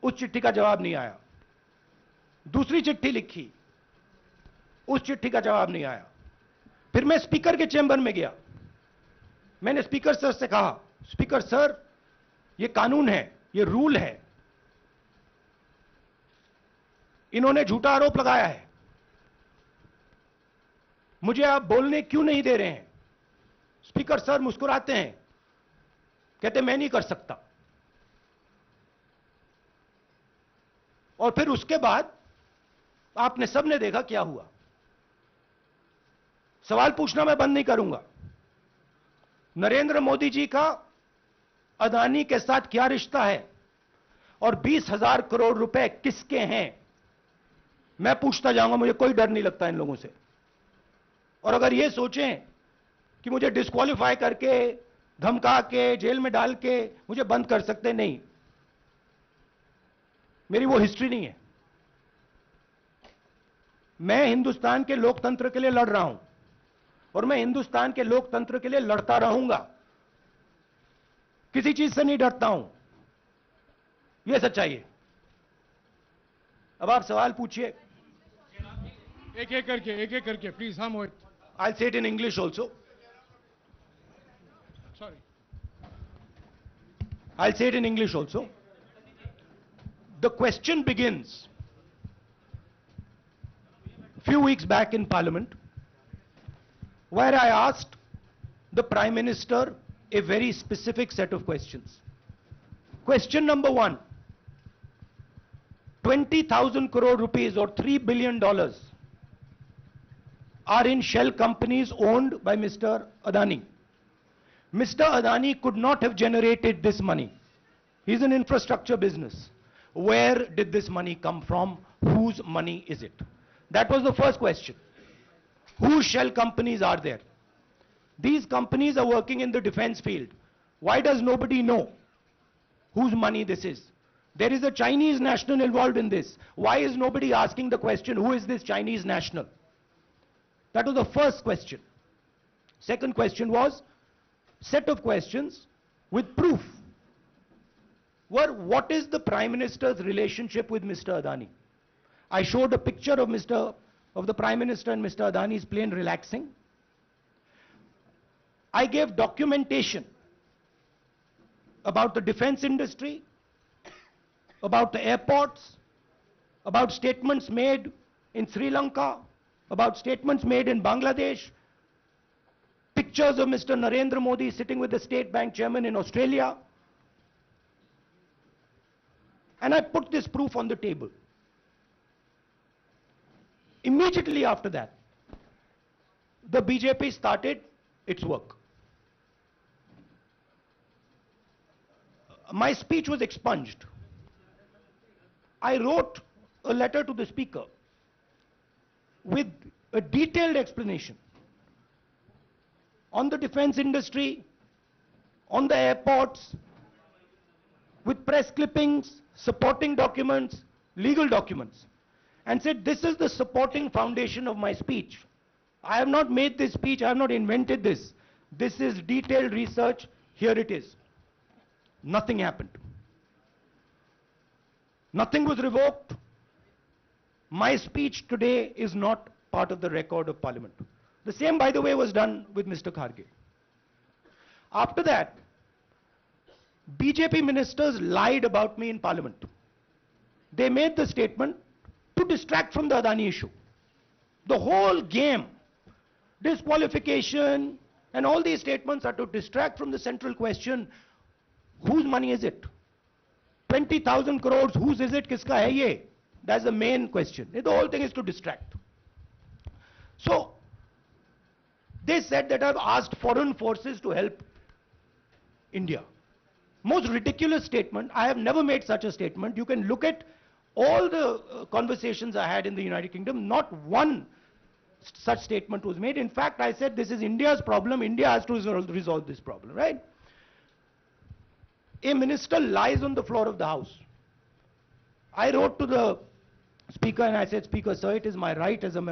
उस चिट्ठी का जवाब नहीं आया। दूसरी चिट्ठी लिखी, उस चिट्ठी का जवाब नहीं आया। फिर मैं स्पीकर के चैम्बर में गया। मैंने स्पीकर सर से कहा, स्पीकर सर, ये कानून है, ये रूल है, इन्होंने झूठा आरोप लगाया है, मुझे आप बोलने क्यों नहीं दे रहे हैं? स्पीकर सर मुस्कुराते हैं, कहते मैं नहीं कर सकता। और फिर उसके बाद आपने सबने देखा क्या हुआ। सवाल पूछना मैं बंद नहीं करूंगा। नरेंद्र मोदी जी का अदानी के साथ क्या रिश्ता है और 20,000 करोड़ रुपए किसके हैं, मैं पूछता जाऊंगा। मुझे कोई डर नहीं लगता इन लोगों से। और अगर ये सोचें कि मुझे डिस्क्वालीफाई करके, धमका के, जेल में डाल के मुझे बंद कर सकते, नहीं, मेरी वो हिस्ट्री नहीं है। मैं हिंदुस्तान के लोकतंत्र के लिए लड़ रहा हूं और मैं हिंदुस्तान के लोकतंत्र के लिए लड़ता रहूंगा। किसी चीज से नहीं डरता हूं, यह सच्चाई है। अब आप सवाल पूछिए। एक एक करके प्लीज। हाँ मोहित, I'll say it in English also. sorry, I'll say it in English also. The question begins a few weeks back in Parliament, where I asked the Prime Minister a very specific set of questions. Question number one, 20,000 crore rupees or $3 billion are in shell companies owned by Mr. Adani. Mr. Adani could not have generated this money. He's an infrastructure business. Where did this money come from? Whose money is it? That was the first question. Whose shell companies are there? These companies are working in the defense field. Why does nobody know whose money this is? There is a Chinese national involved in this. Why is nobody asking the question, who is this Chinese national? That was the first question. Second question was set of questions with proof. Were what is the Prime Minister's relationship with Mr. Adani? I showed a picture of the Prime Minister and Mr. Adani's plane relaxing. I gave documentation about the defense industry, about the airports, about statements made in Sri Lanka, about statements made in Bangladesh, pictures of Mr. Narendra Modi sitting with the State Bank chairman in Australia. And I put this proof on the table. Immediately after that, the BJP started its work. My speech was expunged. I wrote a letter to the Speaker with a detailed explanation on the defense industry, on the airports, with press clippings, supporting documents, legal documents, and said this is the supporting foundation of my speech. I have not made this speech, I have not invented this. This is detailed research, here it is. Nothing happened. Nothing was revoked. My speech today is not part of the record of Parliament. The same, by the way, was done with Mr. Kharge. After that, BJP ministers lied about me in Parliament. They made the statement to distract from the Adani issue. The whole game, disqualification, and all these statements are to distract from the central question, whose money is it? 20,000 crores, whose is it? Kiska hai ye? That's the main question. The whole thing is to distract. So, they said that I've asked foreign forces to help India. Most ridiculous statement. I have never made such a statement. You can look at all the conversations I had in the United Kingdom. Not one such statement was made. In fact, I said this is India's problem. India has to resolve this problem, right? A minister lies on the floor of the House. I wrote to the Speaker and I said, Speaker, sir, it is my right as a member